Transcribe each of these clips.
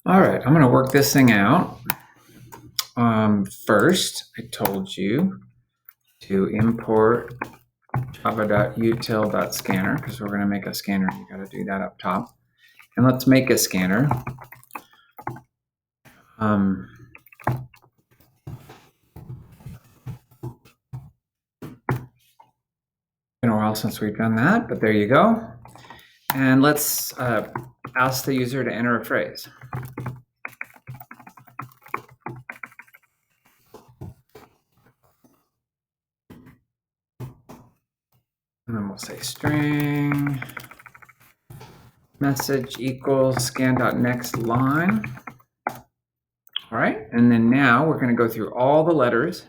All right, I'm going to work this thing out. First, I told you to import java.util.scanner because we're going to make a scanner. You got to do that up top. And let's make a scanner. Been a while since we've done that, but there you go. And let's ask the user to enter a phrase. And then we'll say string message equals scan.next line. All right, and then now we're going to go through all the letters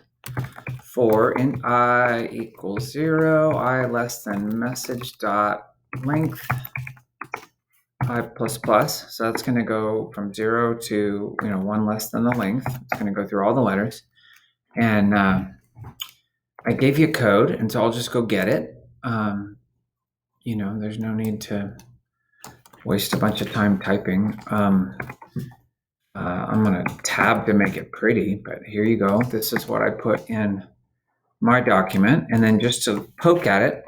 for int I equals 0, I less than message dot length I plus plus. So that's going to go from 0 to 1 less than the length. It's going to go through all the letters. And I gave you code, and so I'll just go get it. There's no need to waste a bunch of time typing. I'm going to tab to make it pretty, but here you go. This is what I put in my document. And then just to poke at it,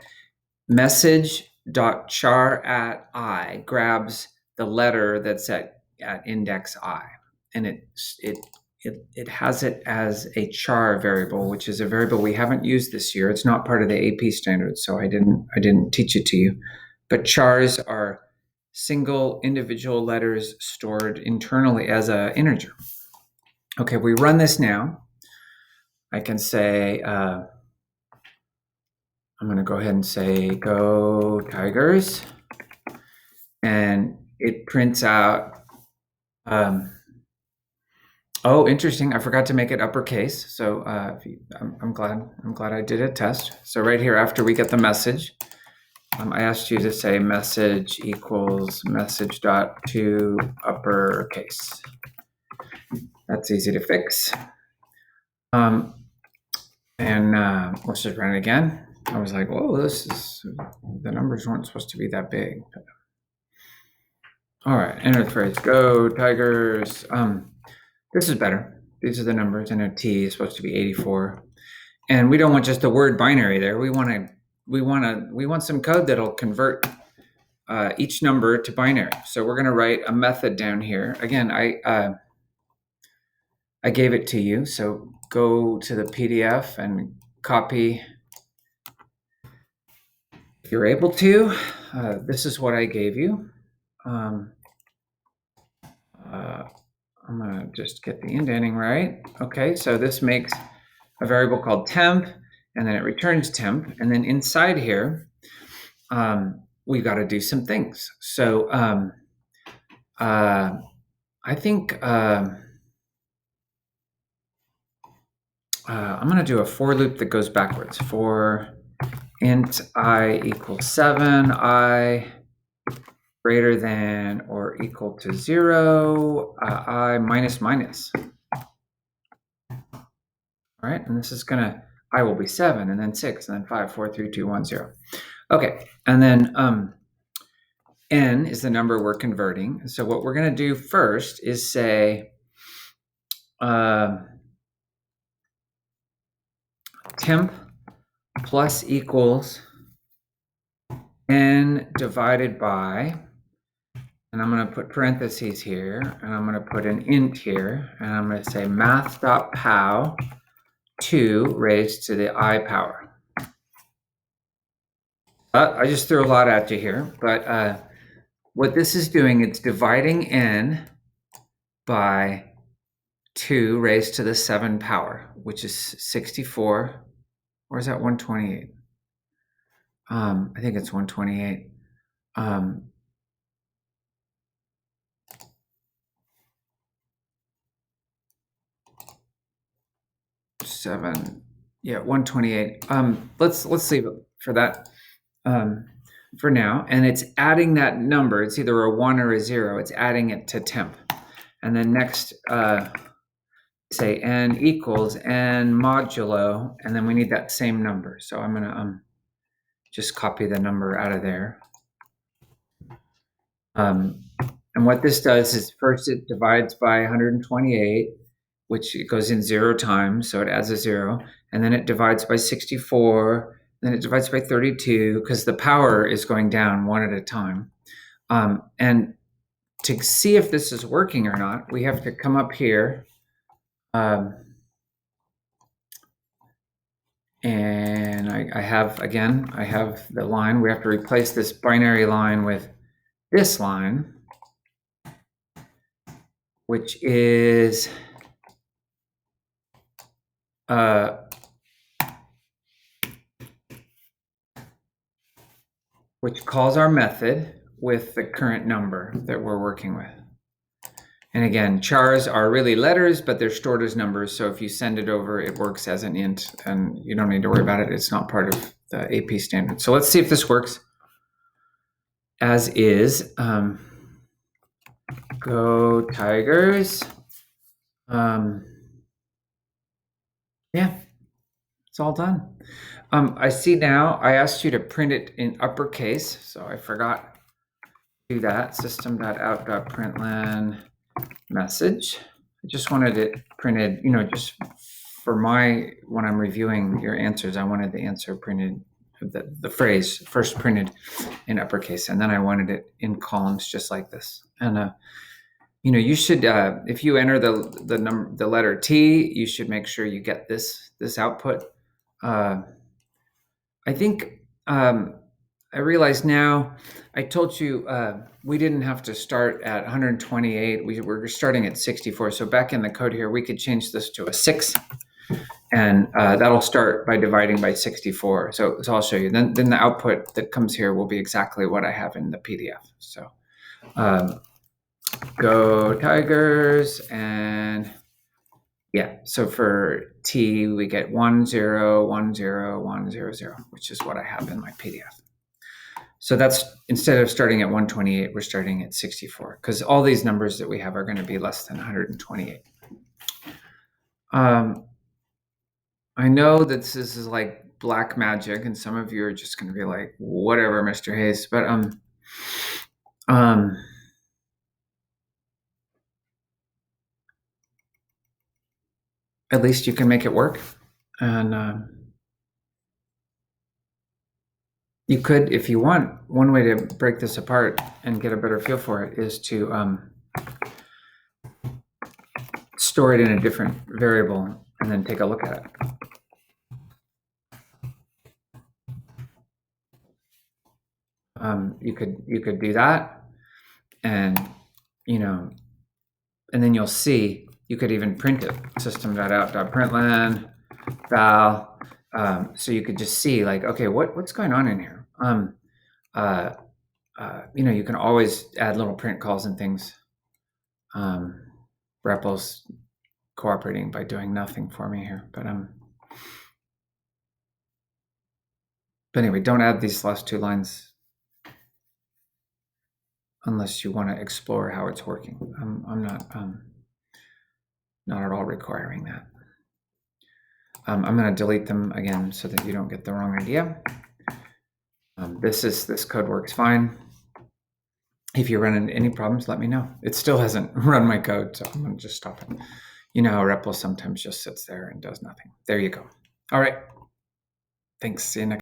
message.char at I grabs the letter that's at index I. And it has it as a char variable, which is a variable we haven't used this year. It's not part of the AP standards, so I didn't teach it to you. But chars are single individual letters stored internally as an integer. Okay, we run this now. I can say, I'm going to go ahead and say, go Tigers. And it prints out, oh, interesting. I forgot to make it uppercase. So I'm glad I did a test. So right here, after we get the message, I asked you to say message equals message dot to uppercase. That's easy to fix. And let's just run it again. I was like, whoa, the numbers weren't supposed to be that big. All right, enter the phrase, go Tigers. This is better. These are the numbers, and a T is supposed to be 84. And we don't want just the word binary there. We want some code that'll convert each number to binary. So we're going to write a method down here. Again, I gave it to you. So go to the PDF and copy. If you're able to, this is what I gave you. I'm going to just get the indenting right. Okay, so this makes a variable called temp, and then it returns temp. And then inside here, we've got to do some things. So I think I'm going to do a for loop that goes backwards. For int I equals 7, I greater than or equal to 0, I minus minus. All right, and this is going to, I will be 7, and then 6, and then 5, 4, 3, 2, 1, 0. Okay, and then n is the number we're converting. So what we're going to do first is say temp plus equals n divided by, and I'm going to put parentheses here, and I'm going to put an int here, and I'm going to say math.pow 2 raised to the I power. I just threw a lot at you here, but what this is doing, it's dividing n by 2 raised to the 7 power, which is 64, or is that 128? I think it's 128. 7, yeah, 128. Let's leave it for that for now. And it's adding that number. It's either a 1 or a 0. It's adding it to temp. And then next, say n equals n modulo, and then we need that same number. So I'm going to just copy the number out of there. And And what this does is first it divides by 128, which it goes in 0 times, so it adds a 0, and then it divides by 64, then it divides by 32, because the power is going down one at a time. And to see if this is working or not, we have to come up here, and I have the line. We have to replace this binary line with this line, which is which calls our method with the current number that we're working with. And again, chars are really letters, but they're stored as numbers. So if you send it over, it works as an int, and you don't need to worry about it. It's not part of the AP standard. So let's see if this works. As is, go Tigers. Yeah, it's all done. I see now I asked you to print it in uppercase, so I forgot to do that. System.out.println message. I just wanted it printed, just for when I'm reviewing your answers, I wanted the answer printed, the phrase first printed in uppercase, and then I wanted it in columns just like this. And you should, if you enter the letter T, you should make sure you get this output. I think I realize now, I told you we didn't have to start at 128. We were starting at 64. So back in the code here, we could change this to a 6. And that'll start by dividing by 64. So I'll show you. Then the output that comes here will be exactly what I have in the PDF. So go Tigers. And yeah, so for T, we get 1 0 1 0 1 0 0, which is what I have in my PDF. So that's, instead of starting at 128, we're starting at 64, because all these numbers that we have are going to be less than 128. I know that this is like black magic, and some of you are just going to be like, whatever, Mr. Hayes, but at least you can make it work. And you could, if you want, one way to break this apart and get a better feel for it is to store it in a different variable and then take a look at it. You could do that, and and then you'll see you could even print it, system.out.println val. So you could just see, like, okay, what's going on in here? You can always add little print calls and things. REPL's cooperating by doing nothing for me here, but anyway, don't add these last 2 lines unless you want to explore how it's working. I'm not at all requiring that. I'm going to delete them again so that you don't get the wrong idea. This code works fine. If you run into any problems, let me know. It still hasn't run my code, so I'm going to just stop it. You know how REPL sometimes just sits there and does nothing. There you go. All right. Thanks. See you next.